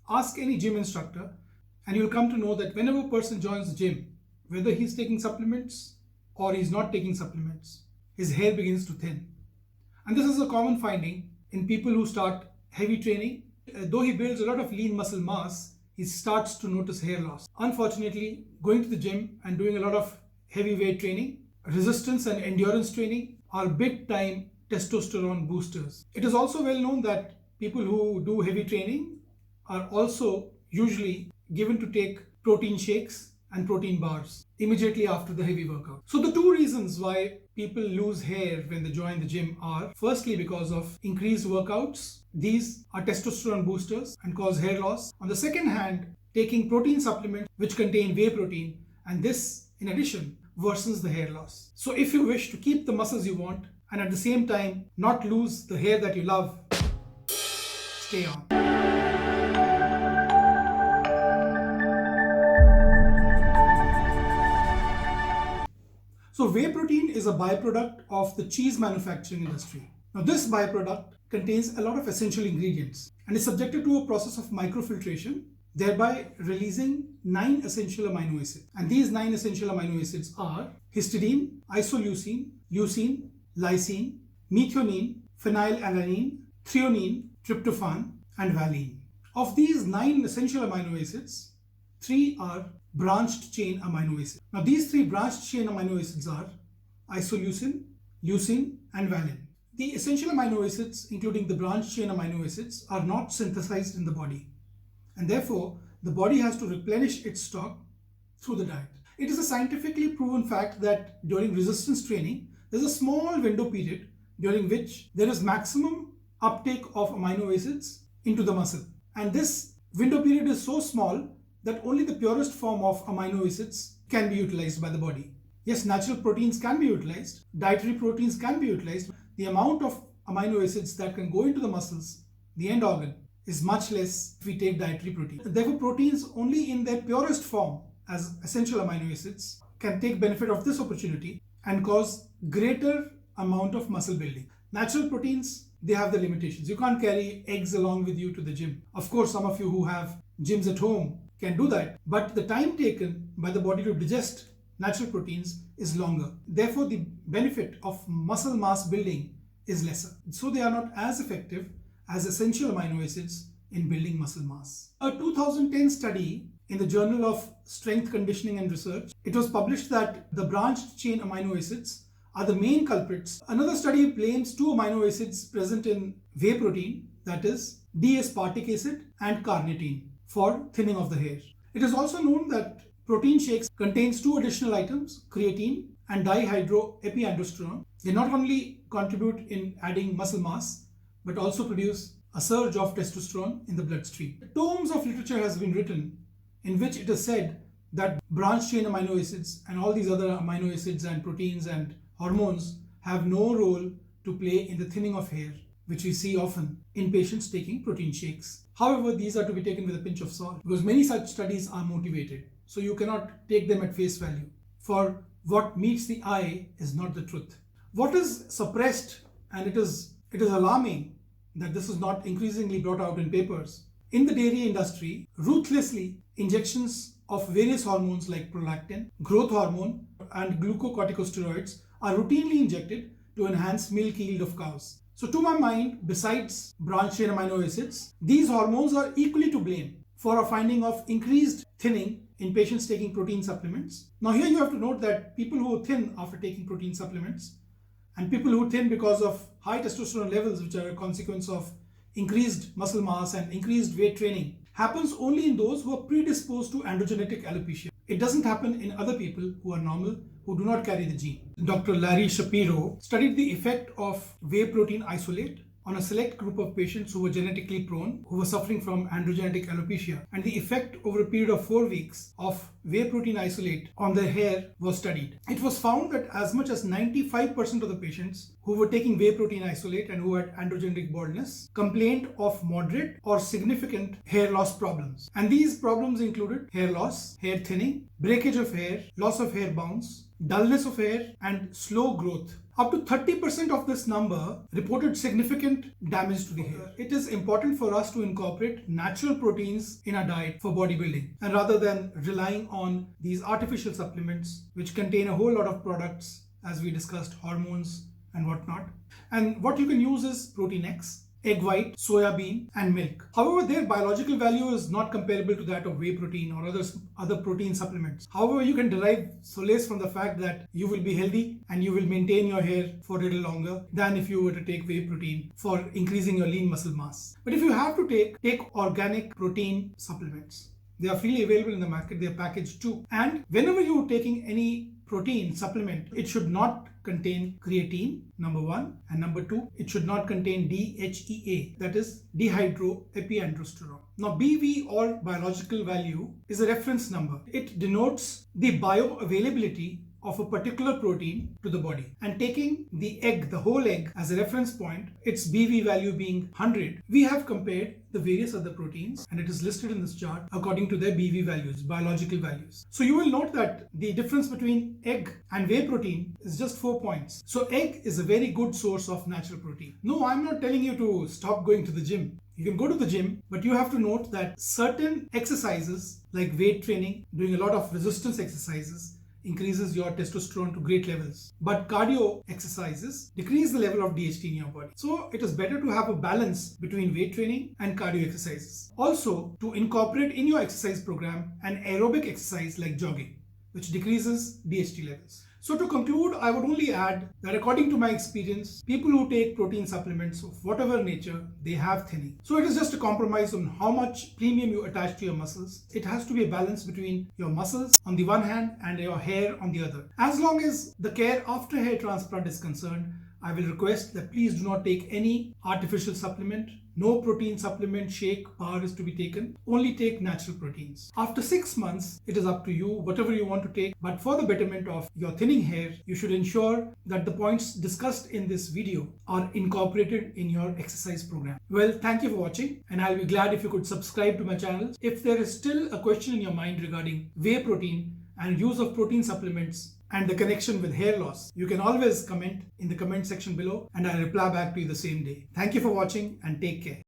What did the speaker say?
Ask any gym instructor and you'll come to know that whenever a person joins the gym, whether he's taking supplements or he's not taking supplements, his hair begins to thin. And this is a common finding in people who start heavy training. Though he builds a lot of lean muscle mass, he starts to notice hair loss. Unfortunately, going to the gym and doing a lot of heavy weight training, resistance and endurance training are big time testosterone boosters. It is also well known that people who do heavy training are also usually given to take protein shakes and protein bars immediately after the heavy workout. So the two reasons why people lose hair when they join the gym are firstly because of increased workouts. These are testosterone boosters and cause hair loss. On the second hand, taking protein supplements which contain whey protein, and this in addition worsens the hair loss. So if you wish to keep the muscles you want and at the same time not lose the hair that you love, stay on. So whey protein is a byproduct of the cheese manufacturing industry. Now this byproduct contains a lot of essential ingredients and is subjected to a process of microfiltration, thereby releasing 9 essential amino acids. And these 9 essential amino acids are histidine, isoleucine, leucine, lysine, methionine, phenylalanine, threonine, tryptophan, and valine. Of these 9 essential amino acids, 3 are branched chain amino acids. Now these 3 branched chain amino acids are isoleucine, leucine, and valine. The essential amino acids, including the branched chain amino acids, are not synthesized in the body, and therefore the body has to replenish its stock through the diet. It is a scientifically proven fact that during resistance training, there is a small window period during which there is maximum uptake of amino acids into the muscle. And this window period is so small that only the purest form of amino acids can be utilized by the body. Yes, natural proteins can be utilized, dietary proteins can be utilized. The amount of amino acids that can go into the muscles, the end organ, is much less if we take dietary protein. Therefore, proteins only in their purest form as essential amino acids can take benefit of this opportunity and cause greater amount of muscle building. Natural proteins, they have the limitations. You can't carry eggs along with you to the gym. Of course, some of you who have gyms at home can do that, but the time taken by the body to digest natural proteins is longer. Therefore, the benefit of muscle mass building is lesser. So they are not as effective as essential amino acids in building muscle mass. A 2010 study in the Journal of Strength Conditioning and Research, it was published that the branched chain amino acids are the main culprits. Another study blames 2 amino acids present in whey protein, that is D-aspartic acid and carnitine, for thinning of the hair. It is also known that protein shakes contains 2 additional items, creatine and dihydroepiandrosterone. They not only contribute in adding muscle mass, but also produce a surge of testosterone in the bloodstream. Tomes of literature has been written in which it is said that branched chain amino acids and all these other amino acids and proteins and hormones have no role to play in the thinning of hair, which we see often in patients taking protein shakes. However, these are to be taken with a pinch of salt because many such studies are motivated. So you cannot take them at face value. For what meets the eye is not the truth. What is suppressed, and it is alarming that this is not increasingly brought out in papers. In the dairy industry, ruthlessly, injections of various hormones like prolactin, growth hormone, and glucocorticosteroids are routinely injected to enhance milk yield of cows. So to my mind, besides branched chain amino acids, these hormones are equally to blame for a finding of increased thinning in patients taking protein supplements. Now here you have to note that people who thin after taking protein supplements and people who thin because of high testosterone levels, which are a consequence of increased muscle mass and increased weight training, happens only in those who are predisposed to androgenetic alopecia. It doesn't happen in other people who are normal, who do not carry the gene. Dr. Larry Shapiro studied the effect of whey protein isolate on a select group of patients who were genetically prone, who were suffering from androgenetic alopecia. And the effect over a period of 4 weeks of whey protein isolate on their hair was studied. It was found that as much as 95% of the patients who were taking whey protein isolate and who had androgenetic baldness complained of moderate or significant hair loss problems. And these problems included hair loss, hair thinning, breakage of hair, loss of hair bounce, dullness of hair, and slow growth Up to 30% of this number reported significant damage to the hair. It is important for us to incorporate natural proteins in our diet for bodybuilding, and rather than relying on these artificial supplements which contain a whole lot of products, as we discussed, hormones and whatnot. And what you can use is protein X, egg white, soya bean and milk. However, their biological value is not comparable to that of whey protein or other protein supplements. However, you can derive solace from the fact that you will be healthy and you will maintain your hair for a little longer than if you were to take whey protein for increasing your lean muscle mass. But if you have to take organic protein supplements. They are freely available in the market. They are packaged too. And whenever you are taking any protein supplement, it should not contain creatine, number one, and number two, it should not contain DHEA, that is dehydroepiandrosterone. Now, BV or biological value is a reference number. It denotes the bioavailability of a particular protein to the body, and taking the egg, the whole egg, as a reference point, its BV value being 100, we have compared the various other proteins and it is listed in this chart according to their BV values, biological values. So you will note that the difference between egg and whey protein is just 4 points. So egg is a very good source of natural protein. No, I'm not telling you to stop going to the gym. You can go to the gym, but you have to note that certain exercises like weight training, doing a lot of resistance exercises, increases your testosterone to great levels. But cardio exercises decrease the level of DHT in your body. So it is better to have a balance between weight training and cardio exercises. Also, to incorporate in your exercise program an aerobic exercise like jogging, which decreases DHT levels. So to conclude, I would only add that according to my experience, people who take protein supplements of whatever nature, they have thinning. So it is just a compromise on how much premium you attach to your muscles. It has to be a balance between your muscles on the one hand and your hair on the other. As long as the care after hair transplant is concerned, I will request that please do not take any artificial supplement. No protein supplement, shake, bar is to be taken. Only take natural proteins. After 6 months, it is up to you, whatever you want to take. But for the betterment of your thinning hair, you should ensure that the points discussed in this video are incorporated in your exercise program. Well, thank you for watching, and I'll be glad if you could subscribe to my channel. If there is still a question in your mind regarding whey protein and use of protein supplements and the connection with hair loss, you can always comment in the comment section below and I'll reply back to you the same day. Thank you for watching and take care.